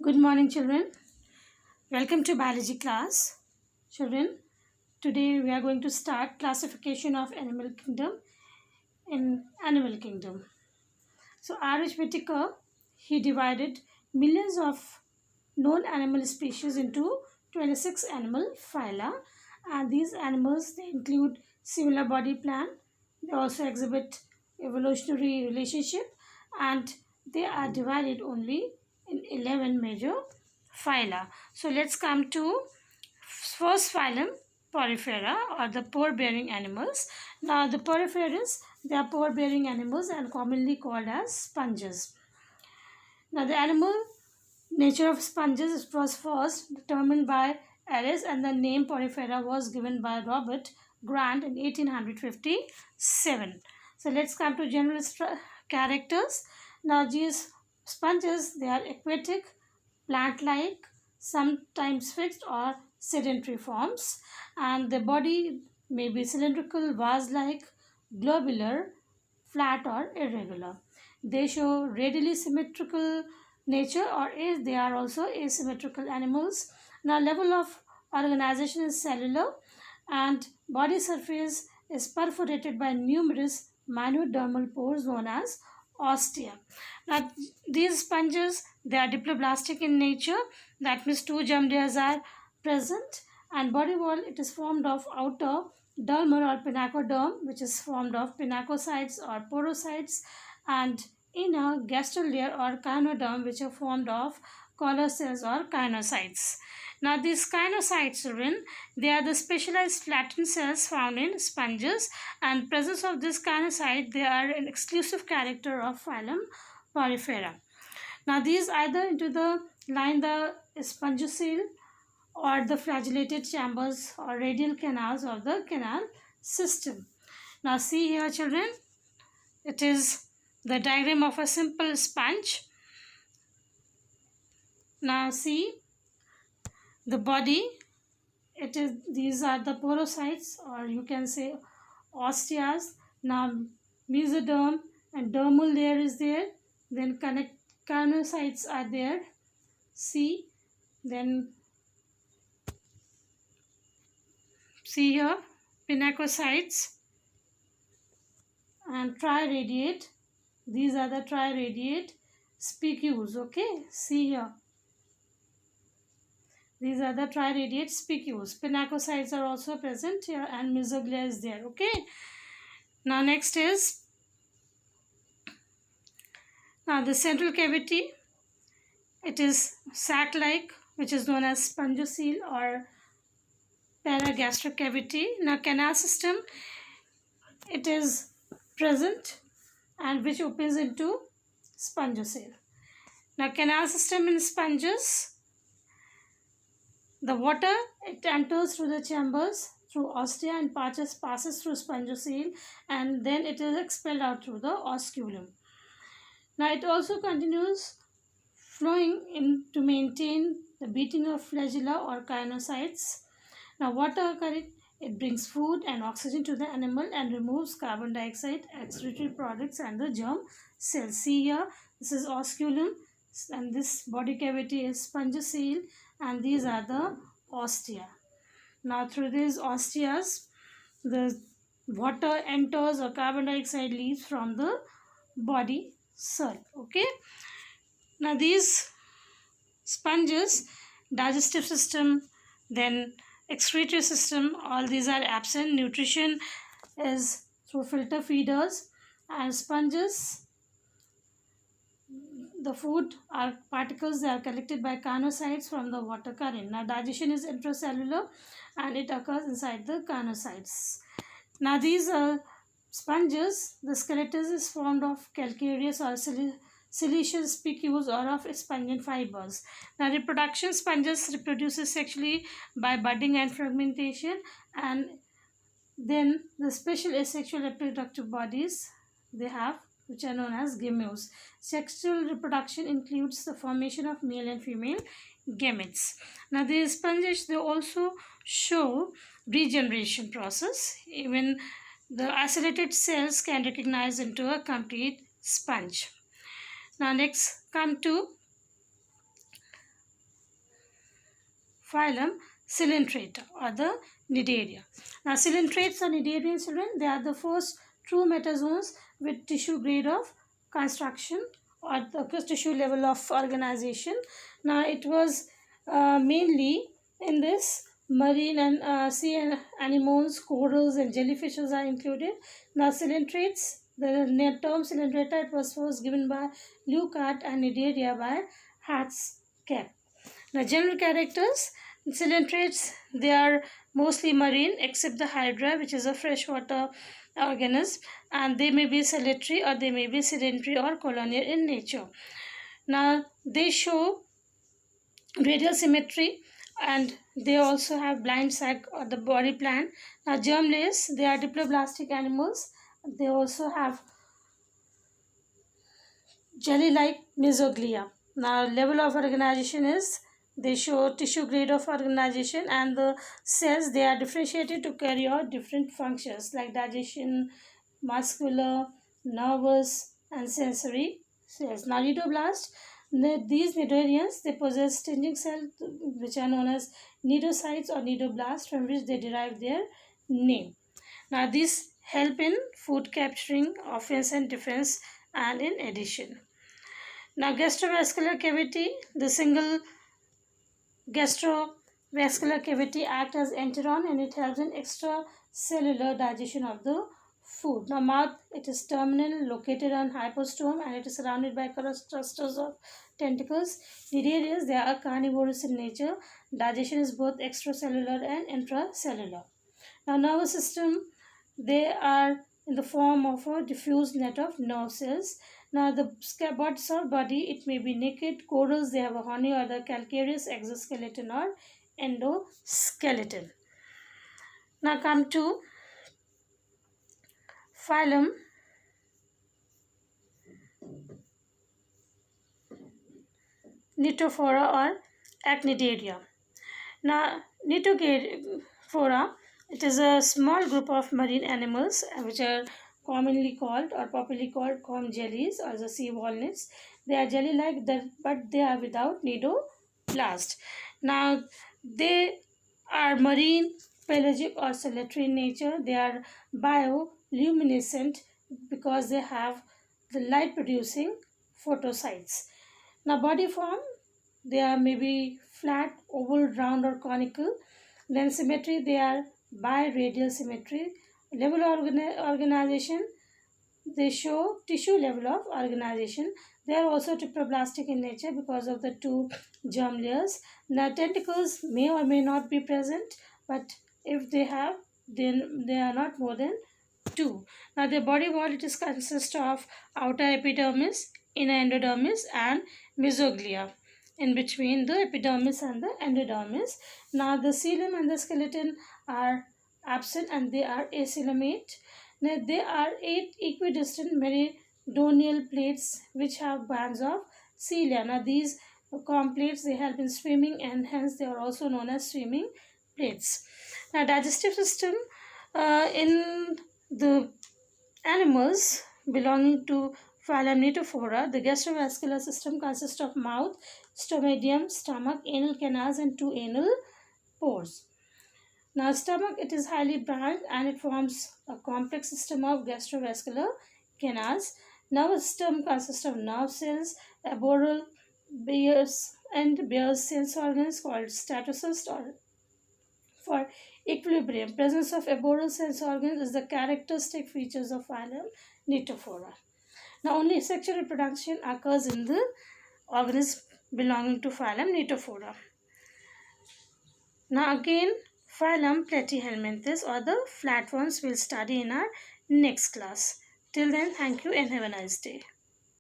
Good morning, children. Welcome to biology class. Children, today we are going to start classification of animal kingdom in animal kingdom. So, R.H. Whitaker, he divided millions of known animal species into 26 animal phyla, and these animals they include similar body plan. They also exhibit evolutionary relationship, and they are divided only in 11 major phyla. So let's come to first phylum, Porifera, or the pore-bearing animals. Now the poriferans, they are pore-bearing animals and commonly called as sponges. Now the animal nature of sponges was first determined by Ares, and the name Porifera was given by Robert Grant in 1857. So let's come to general characters. Now these sponges, they are aquatic, plant-like, sometimes fixed or sedentary forms, and the body may be cylindrical, vase-like, globular, flat or irregular. They show radially symmetrical nature, or is they are also asymmetrical animals. Now level of organization is cellular, and body surface is perforated by numerous minute dermal pores known as ostia. Now these sponges, they are diploblastic in nature, that means two germ layers are present, and body wall, it is formed of outer dermal or pinacoderm, which is formed of pinacocytes or porocytes, and inner gastral layer or kynoderm, which are formed of collar cells or kynocytes. Now these kynocytes, children, they are the specialized flattened cells found in sponges, and presence of this kynocyte, they are an exclusive character of phylum Porifera. Now these either into the line the spongocoel or the flagellated chambers or radial canals of the canal system. Now see here, children, it is the diagram of a simple sponge. Now see the body, it is, these are the porocytes, or you can say osteas. Now mesoderm and dermal layer is there, then connect carnocytes are there. See, then see here pinacocytes and triradiate. These are the triradiate spicules. Okay, see here, these are the triradiate spicules. Pinacocytes are also present here, and mesoglia is there. Okay, now next is now the central cavity. It is sac-like, which is known as spongocoel or paragastric cavity. Now canal system, it is present and which opens into spongocoel. Now canal system in sponges, the water, it enters through the chambers through ostia and passes through spongocoel, and then it is expelled out through the osculum. Now it also continues flowing in to maintain the beating of flagella or kynocytes. Now water current, it brings food and oxygen to the animal and removes carbon dioxide, excretory products and the germ cells. See here, this is osculum and this body cavity is spongocoel, and these are the ostia. Now through these ostias, the water enters or carbon dioxide leaves from the body cell. Okay. Now these sponges, digestive system, then excretory system, all these are absent. Nutrition is through filter feeders, and sponges, the food are particles, they are collected by carnocytes from the water current. Now digestion is intracellular and it occurs inside the carnocytes. Now these are sponges, the skeleton is formed of calcareous or siliceous spicules or of spongin fibers. Now reproduction, sponges reproduces sexually by budding and fragmentation, and then the special asexual reproductive bodies they have, which are known as gametes. Sexual reproduction includes the formation of male and female gametes. Now these sponges, they also show regeneration process. Even the isolated cells can recognize into a complete sponge. Now next come to phylum Coelenterata or the Cnidaria. Now coelentrates or Cnidarian children, they are the first true metazoans with tissue grade of construction or the tissue level of organization. Now it was mainly in this marine and sea anemones, corals and jellyfishes are included. Now coelentrates, the term Coelenterata, it was first given by Leucart and Cnidaria by Hatzke. Now general characters, coelentrates, they are mostly marine except the hydra, which is a freshwater organism, and they may be solitary or they may be sedentary or colonial in nature. Now they show radial symmetry and they also have blind sac or the body plan. Now germ layers, they are diploblastic animals. They also have jelly-like mesoglea. Now level of organization is, they show tissue grade of organization, and the cells, they are differentiated to carry out different functions like digestion, muscular, nervous and sensory cells. Now nidoblast, these nidarians, they possess stinging cells which are known as nidocytes or nidoblasts, from which they derive their name. Now these help in food capturing, offense and defense, and in addition. Now gastrovascular cavity, the single gastrovascular cavity acts as enteron and it helps in extracellular digestion of the food. Now mouth, it is terminal, located on hypostome, and it is surrounded by clusters of tentacles. Cnidarians, they are carnivorous in nature. Digestion is both extracellular and intracellular. Now nervous system, they are in the form of a diffuse net of nerve cells. Now the body, it may be naked. Corals, they have a horny or the calcareous exoskeleton or endoskeleton. Now come to phylum Cnitophora or Acnidaria. Now Cnitophora, it is a small group of marine animals which are commonly called or popularly called comb jellies or the sea walnuts. They are jelly-like, but they are without nidoblast. Now they are marine, pelagic or solitary in nature. They are bioluminescent because they have the light-producing photocytes. Now body form, they are maybe flat, oval, round or conical. Then symmetry, they are biradial symmetry. Level of organization, they show tissue level of organization. They are also triploblastic in nature because of the two germ layers. Now tentacles may or may not be present, but if they have, then they are not more than two. Now the body wall, it is consists of outer epidermis, inner endodermis and mesoglea in between the epidermis and the endodermis. Now the coelom and the skeleton are absent and they are acoelomate. Now there are 8 equidistant meridional plates which have bands of cilia. Now these comb plates, they help in swimming and hence they are also known as swimming plates. Now digestive system, in the animals belonging to phylum Cnitophora, the gastrovascular system consists of mouth, stomachium, stomach, anal canals and 2 anal pores. Now stomach, it is highly branched and it forms a complex system of gastrovascular canals. Nervous system consists of nerve cells, arboreal, Beer's sense organs called statocyst or for equilibrium. Presence of arboreal sense organs is the characteristic features of phylum Cnitophora. Now only sexual reproduction occurs in the organisms belonging to phylum Cnitophora. Now again, phylum Platyhelminthes or the flatworms we'll study in our next class. Till then, thank you and have a nice day.